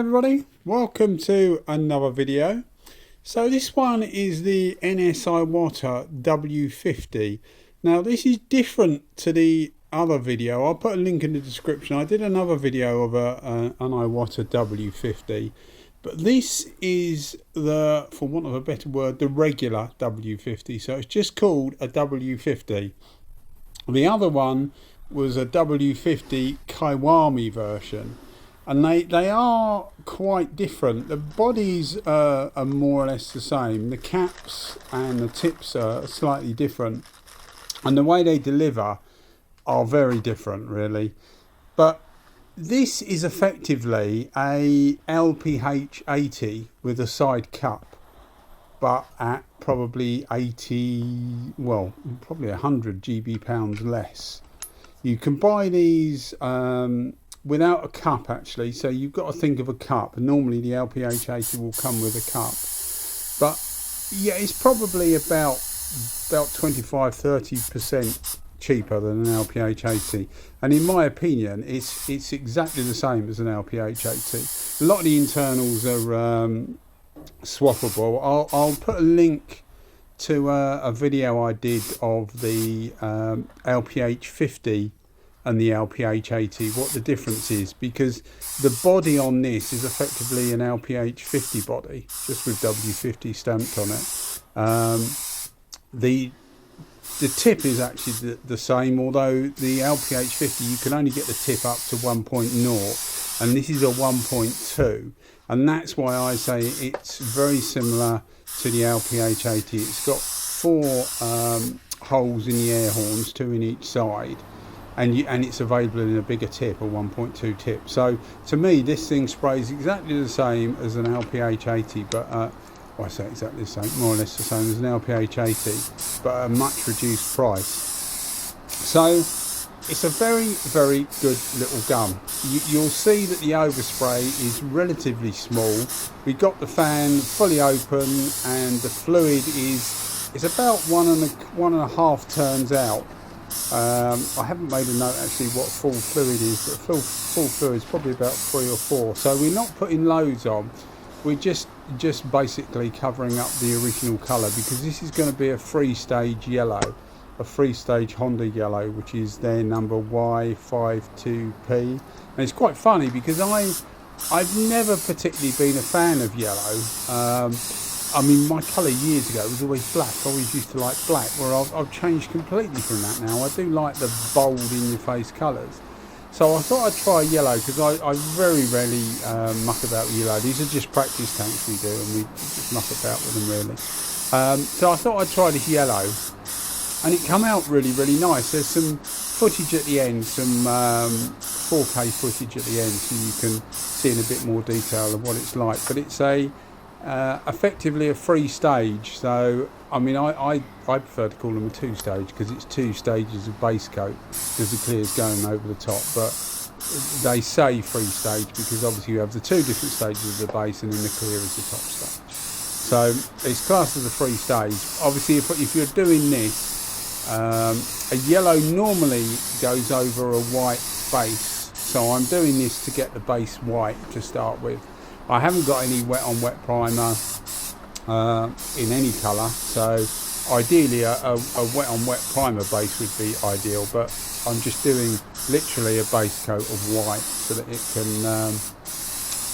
everybody, welcome to another video. So this one is the Anest Iwata W50. Now this is different to the other video. I'll put a link in the description. I did another video of an Iwata W50, but this is the, for want of a better word, the regular W50. So it's just called a W50. The other one was a W50 Kiwami version. And they are quite different. The bodies are more or less the same. The caps and the tips are slightly different. And the way they deliver are very different, really. But this is effectively a LPH80 with a side cup, but at probably 80, well, probably 100 GB pounds less. You can buy these without a cup, actually, so you've got to think of a cup. Normally the LPH80 will come with a cup, but yeah, it's probably about 25-30% cheaper than an LPH80, and in my opinion it's exactly the same as an LPH80. A lot of the internals are swappable. I'll put a link to a video I did of the LPH50 and the LPH80, what the difference is, because the body on this is effectively an LPH50 body, just with W50 stamped on it. The tip is actually the same, although the LPH50 you can only get the tip up to 1.0, and this is a 1.2, and that's why I say it's very similar to the LPH80. It's got 4 holes in the air horns, 2 in each side. And it's available in a bigger tip, a 1.2 tip. So to me, this thing sprays exactly the same as an LPH80, but well, I say exactly the same, more or less the same as an LPH80, but at a much reduced price. So it's a very, very good little gun. You'll see that the overspray is relatively small. We got the fan fully open, and the fluid is about 1.5 turns out. I haven't made a note actually what full fluid is, but full fluid is probably about 3 or 4. So we're not putting loads on. We're just basically covering up the original colour, because this is going to be a 3-stage yellow, a 3-stage Honda yellow, which is their number Y52P. And it's quite funny because I've never particularly been a fan of yellow. I mean, my colour years ago was always black. I always used to like black, where I've changed completely from that now. I do like the bold in-your-face colours. So I thought I'd try yellow, because I very rarely muck about with yellow. These are just practice tanks we do, and we just muck about with them, really. So I thought I'd try this yellow, and it come out really, really nice. There's some footage at the end, some 4K footage at the end, so you can see in a bit more detail of what it's like. But it's effectively a 3-stage. So I mean, I prefer to call them a 2-stage, because it's 2 stages of base coat, because the clear's going over the top. But they say 3-stage because obviously you have the 2 different stages of the base, and then the clear is the top stage. So it's classed as a 3-stage. Obviously if you're doing this, a yellow normally goes over a white base, so I'm doing this to get the base white to start with. I haven't got any wet on wet primer in any colour, so ideally a wet on wet primer base would be ideal, but I'm just doing literally a base coat of white so that it can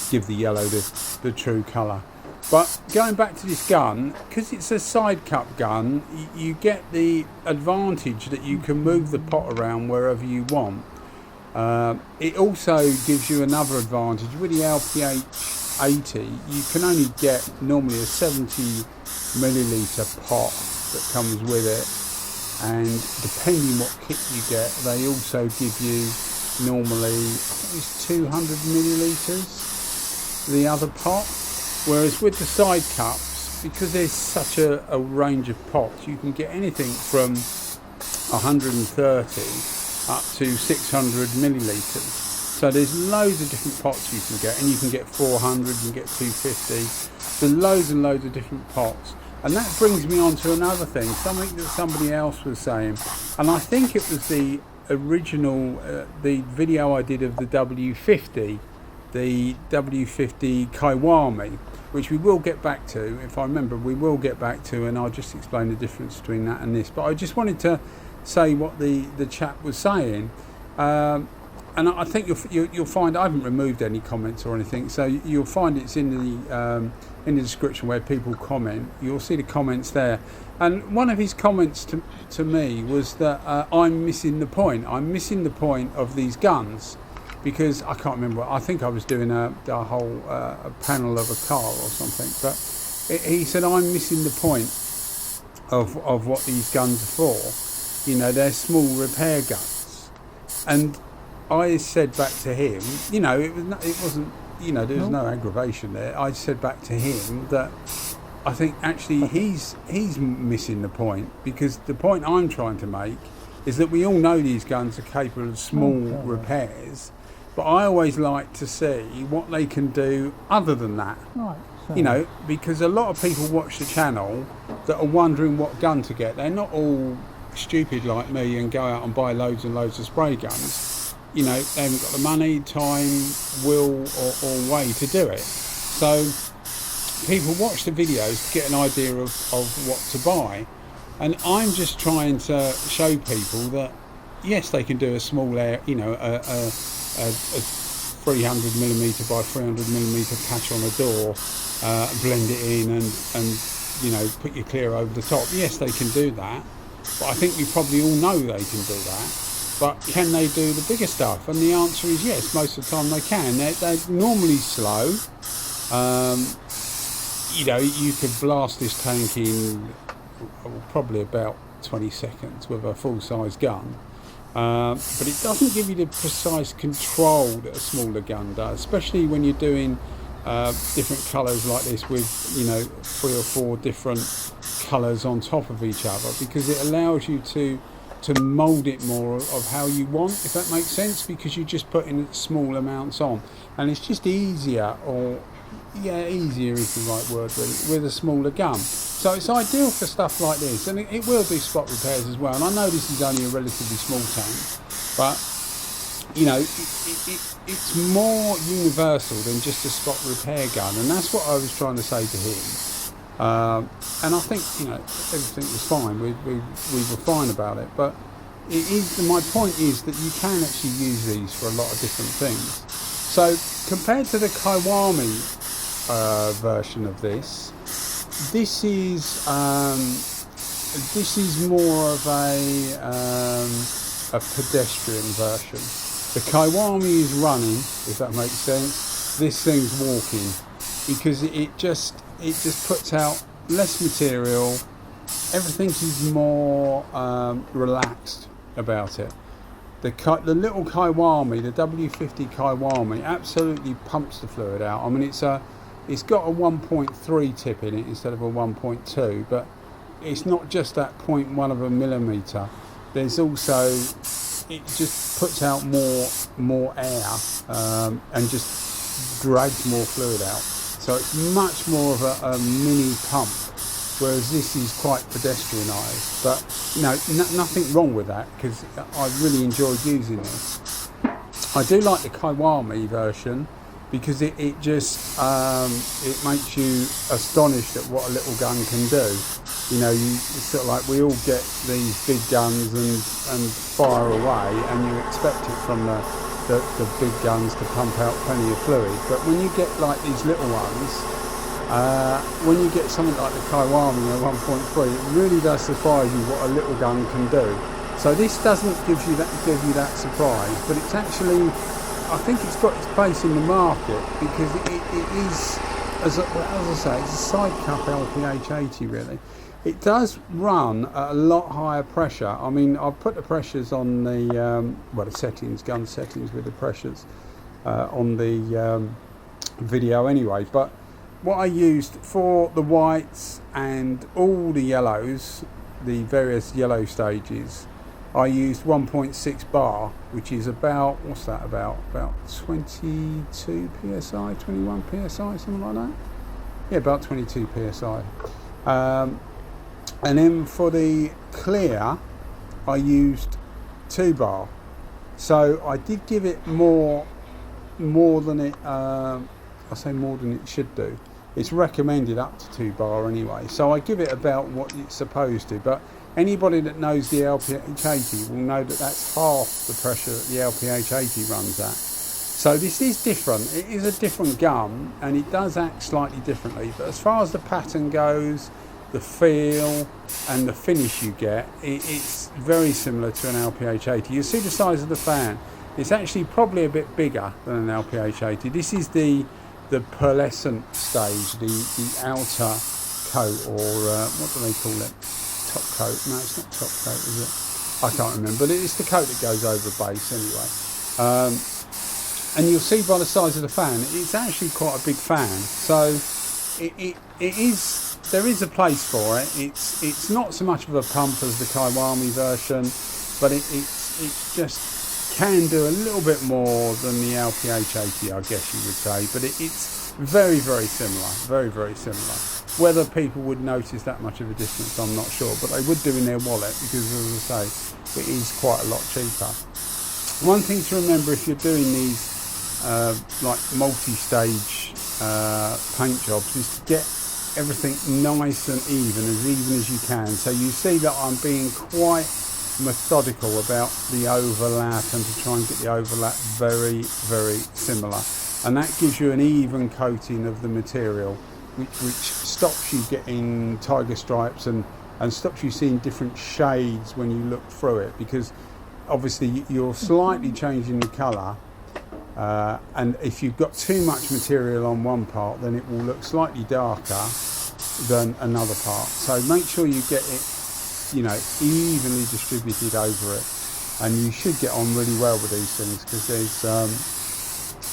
give the yellow the true colour. But going back to this gun, because it's a side cup gun, you get the advantage that you can move the pot around wherever you want. It also gives you another advantage with the LPH80. You can only get normally a 70ml pot that comes with it, and depending what kit you get, they also give you normally, I think it's 200ml, the other pot. Whereas with the side cups, because there's such a range of pots, you can get anything from 130 up to 600ml. So there's loads of different pots you can get, and you can get 400, you can get 250. So loads and loads of different pots. And that brings me on to another thing, something that somebody else was saying, and I think it was the original, the video I did of the W50, the W50 Kiwami, which we will get back to. If I remember, we will get back to, and I'll just explain the difference between that and this. But I just wanted to say what the chap was saying. And I think you'll find I haven't removed any comments or anything, so you'll find it's in the description where people comment. You'll see the comments there. And one of his comments to me was that I'm missing the point. I'm missing the point of these guns, because I can't remember. I think I was doing a whole a panel of a car or something. But he said I'm missing the point of what these guns are for. You know, they're small repair guns, and I said back to him, you know, it wasn't, you know, there was no aggravation there. I said back to him that I think actually he's missing the point, because the point I'm trying to make is that we all know these guns are capable of small repairs, but I always like to see what they can do other than that. Right. So you know, because a lot of people watch the channel that are wondering what gun to get. They're not all stupid like me and go out and buy loads and loads of spray guns. You know, they haven't got the money, time, will or way to do it. So people watch the videos to get an idea of what to buy. And I'm just trying to show people that, yes, they can do a small air, you know, a 300mm by 300mm patch on a door, blend it in and, you know, put your clear over the top. Yes, they can do that. But I think we probably all know they can do that. But can they do the bigger stuff? And the answer is yes, most of the time they can. They're normally slow. You know, you could blast this tank in probably about 20 seconds with a full-size gun. But it doesn't give you the precise control that a smaller gun does, especially when you're doing different colours like this with, you know, 3 or 4 different colours on top of each other, because it allows you to mould it more of how you want, if that makes sense, because you just put in small amounts on, and it's just easier, or easier is the right word really, with a smaller gun. So it's ideal for stuff like this, and it will do spot repairs as well. And I know this is only a relatively small tank, but you know, it's more universal than just a spot repair gun, and that's what I was trying to say to him. And I think, you know, everything was fine. We were fine about it. But my point is that you can actually use these for a lot of different things. So compared to the Kiwami version of this is more of a pedestrian version. The Kiwami is running, if that makes sense. This thing's walking, because it just puts out less material. Everything is more relaxed about it. The little Kiwami, the W50 Kiwami, absolutely pumps the fluid out. I mean, it's got a 1.3 tip in it instead of a 1.2, but it's not just that 0.1 of a millimetre. There's also, it just puts out more air and just drags more fluid out. So it's much more of a mini pump, whereas this is quite pedestrianised. But you know, nothing wrong with that, because I really enjoyed using this. I do like the Kiwami version, because it just it makes you astonished at what a little gun can do. You know, it's sort of like we all get these big guns and fire away, and you expect it from the big guns to pump out plenty of fluid. But when you get like these little ones, when you get something like the Kiwami at 1.3, it really does surprise you what a little gun can do. So this doesn't give you that surprise, but it's actually, I think it's got its place in the market, because it is, as I say, it's a side cup LPH80 really. It does run at a lot higher pressure. I mean, I've put the pressures on the gun settings with the pressures on the video anyway. But what I used for the whites and all the yellows, the various yellow stages, I used 1.6 bar, which is about, what's that, about 22 psi, 21 psi, something like that. Yeah, about 22 psi. And then for the clear, I used 2 bar. So I did give it more more than it, I say more than it should do. It's recommended up to 2 bar anyway, so I give it about what it's supposed to. But anybody that knows the LPH80 will know that that's half the pressure that the LPH80 runs at. So this is different. It is a different gun, and it does act slightly differently. But as far as the pattern goes, the feel and the finish you get, it's very similar to an LPH80. You see the size of the fan. It's actually probably a bit bigger than an LPH80. This is the pearlescent stage, the outer coat, or what do they call it? Top coat? No, it's not top coat, is it? I can't remember, but it's the coat that goes over the base anyway. And you'll see by the size of the fan, it's actually quite a big fan. So there is a place for it. It's not so much of a pump as the Kiwami version, but it just can do a little bit more than the LPH80, I guess you would say. But it's very, very similar. Very, very similar. Whether people would notice that much of a difference, I'm not sure, but they would do in their wallet, because, as I say, it is quite a lot cheaper. One thing to remember if you're doing these like multi-stage paint jobs is to get everything nice and even as you can. So you see that I'm being quite methodical about the overlap, and to try and get the overlap very, very similar, and that gives you an even coating of the material, which stops you getting tiger stripes and stops you seeing different shades when you look through it, because obviously you're slightly changing the colour, and if you've got too much material on one part, then it will look slightly darker than another part. So make sure you get it, evenly distributed over it, and you should get on really well with these things, because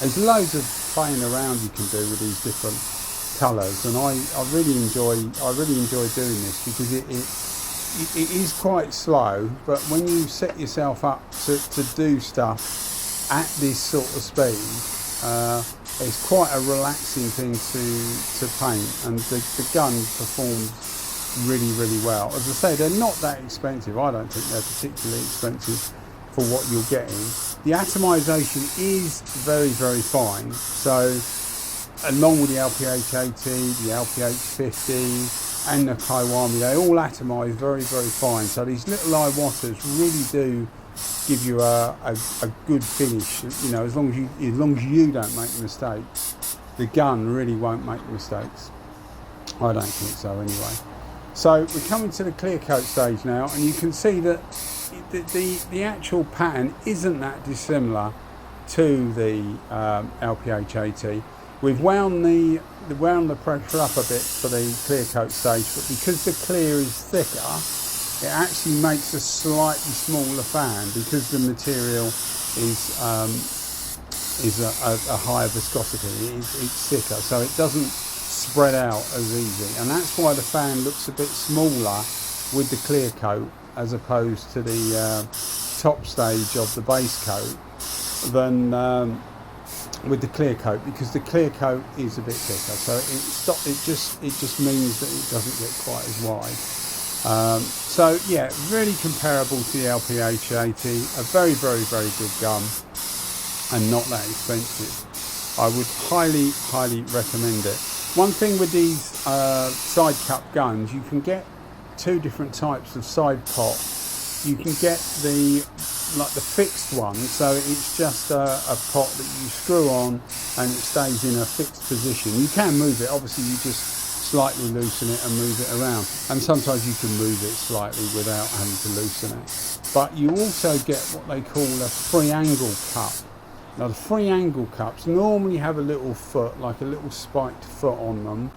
there's loads of playing around you can do with these different colours, and I really enjoy doing this, because it is quite slow, but when you set yourself up to do stuff at this sort of speed, it's quite a relaxing thing to paint, and the gun performs really, really well. As I say, they're not that expensive. I don't think they're particularly expensive for what you're getting. The atomization is very, very fine. So along with the LPH80, the LPH50 and the Kiwami, they all atomize very, very fine. So these little Iwatas really do give you a good finish. As long as you don't make mistakes, the gun really won't make mistakes. I don't think so anyway. So we're coming to the clear coat stage now, and you can see that the actual pattern isn't that dissimilar to the LPH80. We've wound the pressure up a bit for the clear coat stage, but because the clear is thicker, it actually makes a slightly smaller fan, because the material is a higher viscosity. It's thicker, so it doesn't spread out as easy, and that's why the fan looks a bit smaller with the clear coat as opposed to the top stage of the base coat than with the clear coat, because the clear coat is a bit thicker, so it just means that it doesn't get quite as wide. So yeah, really comparable to the LPH80, a very, very, very good gun, and not that expensive. I would highly, highly recommend it. One thing with these side cup guns, you can get two different types of side pot. You can get the fixed one, so it's just a pot that you screw on and it stays in a fixed position. You can move it, obviously you just slightly loosen it and move it around, and sometimes you can move it slightly without having to loosen it. But you also get what they call a free angle cup. Now the free angle cups normally have a little foot, like a little spiked foot on them.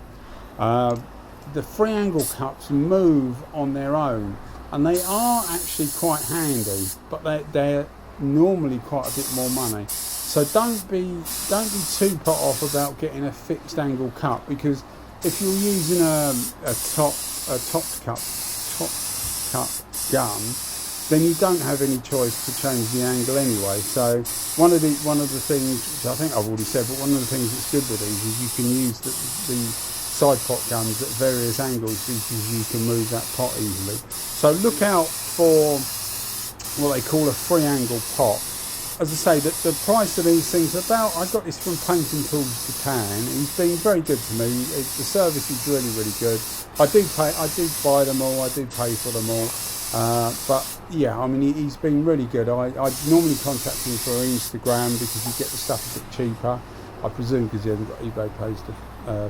The free angle cups move on their own, and they are actually quite handy, but they're normally quite a bit more money. So don't be too put off about getting a fixed angle cup, because if you're using a top cup gun, then you don't have any choice to change the angle anyway. So one of the things, which I think I've already said, but one of the things that's good with these is you can use the side pot guns at various angles, because you can move that pot easily. So look out for what they call a free angle pot. as I say, the price of these things about, I got this from Painting Tools Japan. He's been very good to me. The service is really, really good. I do buy them all. I do pay for them all. But yeah, I mean, he's been really good. I normally contact him for Instagram because you get the stuff a bit cheaper. I presume because he hasn't got eBay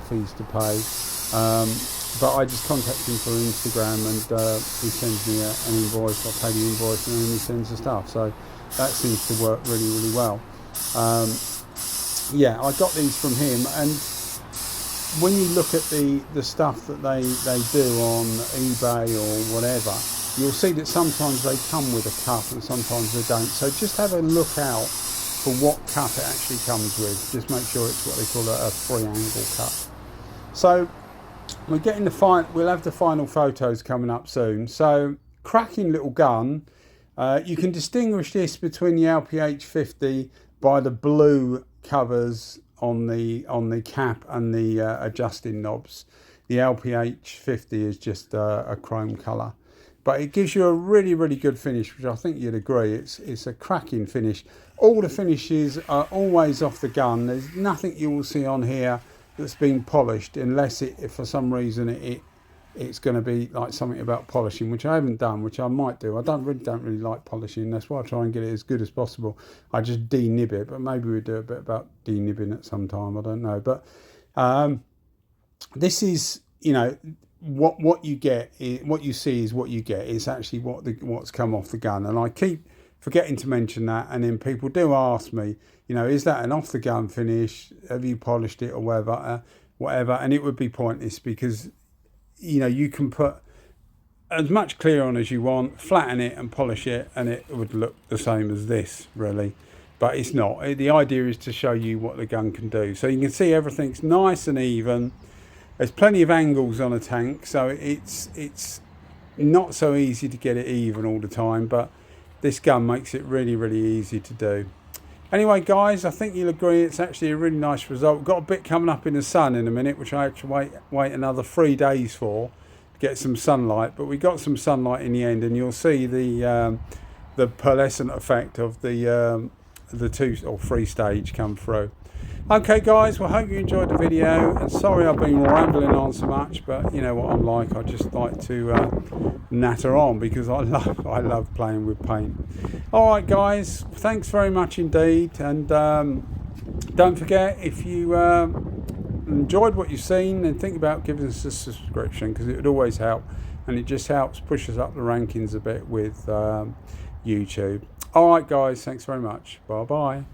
fees to pay. But I just contact him for Instagram, and he sends me an invoice. I pay the invoice, and then he sends the stuff. So that seems to work really, really well. Yeah, I got these from him, and when you look at the stuff that they do on eBay or whatever, you'll see that sometimes they come with a cup and sometimes they don't. So just have a look out for what cup it actually comes with. Just make sure it's what they call a free angle cup. So we're getting we'll have the final photos coming up soon. So cracking little gun. You can distinguish this between the LPH50 by the blue covers on the cap and the adjusting knobs. The LPH50 is just a chrome colour, but it gives you a really, really good finish, which I think you'd agree. It's a cracking finish. All the finishes are always off the gun. There's nothing you will see on here that's been polished, unless if for some reason it's going to be like something about polishing, which I haven't done, which I might do. I don't really like polishing. That's why I try and get it as good as possible. I just denib it, but maybe we do a bit about denibbing at some time. I don't know, but this is, you know, what you get. What you see is what you get. It's actually what's come off the gun, and I keep forgetting to mention that. And then people do ask me, you know, is that an off the gun finish? Have you polished it or whatever? And it would be pointless, because you know, you can put as much clear on as you want, flatten it and polish it, and it would look the same as this, really. But it's not. The idea is to show you what the gun can do. So you can see everything's nice and even. There's plenty of angles on a tank, so it's not so easy to get it even all the time, but this gun makes it really, really easy to do. Anyway, guys, I think you'll agree it's actually a really nice result. We've got a bit coming up in the sun in a minute, which I have to wait another 3 days for to get some sunlight. But we got some sunlight in the end, and you'll see the pearlescent effect of the 2 or 3 stage come through. Okay, guys, well, hope you enjoyed the video, and sorry I've been rambling on so much, but you know what I'm like. I just like to natter on because I love playing with paint. All right, guys, thanks very much indeed, and don't forget, if you enjoyed what you've seen, then think about giving us a subscription, because it would always help, and it just helps push us up the rankings a bit with YouTube. All right, guys, thanks very much. Bye bye.